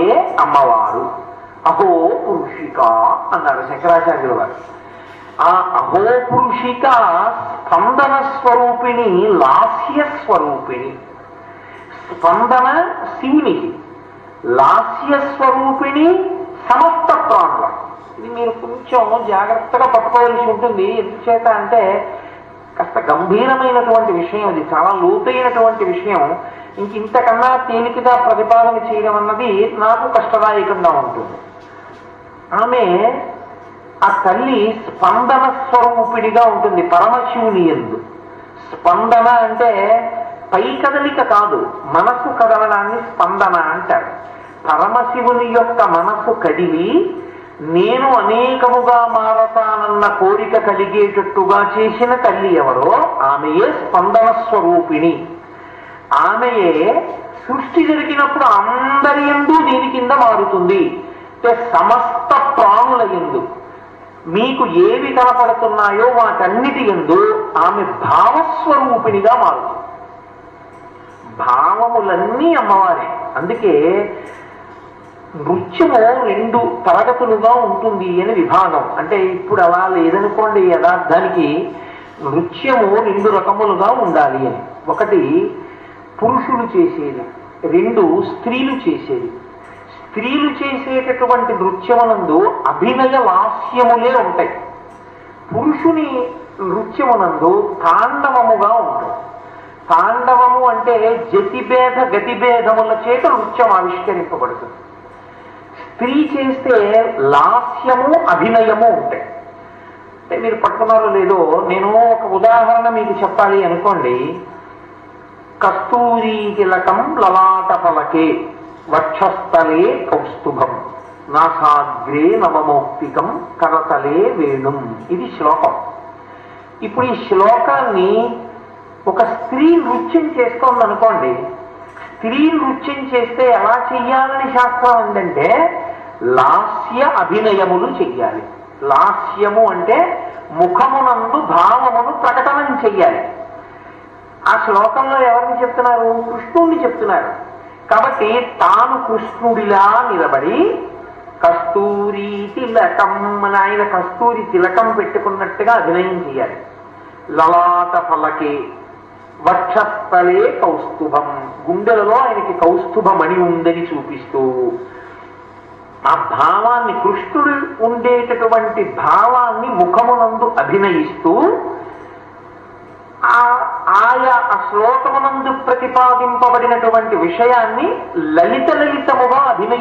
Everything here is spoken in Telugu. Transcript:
ఏ అమ్మవారు. అహో పురుషిక అన్నారు శంకరాచార్యుల వారు. ఆ అహో పురుషిక స్పందన స్వరూపిణి, లాస్య స్వరూపిణి. స్పందన శివునికి, లాస్య స్వరూపిణి సమస్త ప్రాణుల. ఇది మీరు కొంచెం జాగ్రత్తగా పట్టుకోవాల్సి ఉంటుంది. ఎందుచేత అంటే కాస్త గంభీరమైనటువంటి విషయం, అది చాలా లోతైనటువంటి విషయం. ఇంతకన్నా తేలికగా ప్రతిపాదన చేయడం అన్నది నాకు కష్టదాయకంగా ఉంటుంది. ఆమె ఆ తల్లి స్పందన స్వరూపిడిగా ఉంటుంది పరమశివుని యందు. స్పందన అంటే పై కదలిక కాదు, మనసు కదలడాన్ని స్పందన అంటారు. పరమశివుని యొక్క మనసు కదిలి నేను అనేకముగా మారతానన్న కోరిక కలిగేటట్టుగా చేసిన తల్లి ఎవరో ఆమెయే స్పందన స్వరూపిణి. ఆమెయే సృష్టి జరిగినప్పుడు అందరి యందు దీని కింద మారుతుంది. అంటే సమస్త ప్రాణుల యందు మీకు ఏవి కనపడుతున్నాయో వాటన్నిటి యందు ఆమె భావస్వరూపిణిగా మారుతుంది. భావములన్నీ అమ్మవారే. అందుకే నృత్యము 2 తరగతులుగా ఉంటుంది అని విభాగం. అంటే ఇప్పుడు అలా లేదనుకోండి, యథార్థానికి నృత్యము 2 రకములుగా ఉండాలి అని. ఒకటి పురుషులు చేసేది, 2 స్త్రీలు చేసేది. స్త్రీలు చేసేటటువంటి నృత్యమునందు అభినయ లాస్యములే ఉంటాయి. పురుషుని నృత్యమునందు తాండవముగా ఉంటుంది. తాండవము అంటే జతిభేద గతిభేదముల చేత నృత్యం ఆవిష్కరింపబడుతుంది. స్త్రీ చేస్తే లాస్యము అభినయము ఉంటాయి. అంటే మీరు పట్టుకున్నారో లేదో, నేను ఒక ఉదాహరణ మీకు చెప్పాలి అనుకోండి. కస్తూరీ తిలకం లలాట పలకే వక్షస్థలే కౌస్తుభం నాసాగ్రే నవమౌక్తికం కరతలే వేణుం. ఇది శ్లోకం. ఇప్పుడు ఈ శ్లోకాన్ని ఒక స్త్రీ నృత్యం చేస్తోందనుకోండి. స్త్రీ నృత్యం చేస్తే ఎలా చెయ్యాలని శాస్త్రం ఉందంటే లాస్య అభినయములు చెయ్యాలి. లాస్యము అంటే ముఖమునందు భావమును ప్రకటనం చెయ్యాలి. ఆ శ్లోకంలో ఎవరిని చెప్తున్నారు? కృష్ణుడిని చెప్తున్నారు. కాబట్టి తాను కృష్ణుడిలా నిలబడి కస్తూరి తిలకం అని ఆయన కస్తూరి తిలకం పెట్టుకున్నట్టుగా అభినయం చేయాలి. లలాట ఫలకే వక్షస్థలే కౌస్తుభం, గుండెలలో ఆయనకి కౌస్తుభమణి ఉందని చూపిస్తూ ఆ భావాన్ని, కృష్ణుడు ఉండేటటువంటి భావాన్ని ముఖమునందు అభినయిస్తూ ఆయా ఆ శ్లోకమునందు ప్రతిపాదింపబడినటువంటి విషయాన్ని లలితముగా అభినయి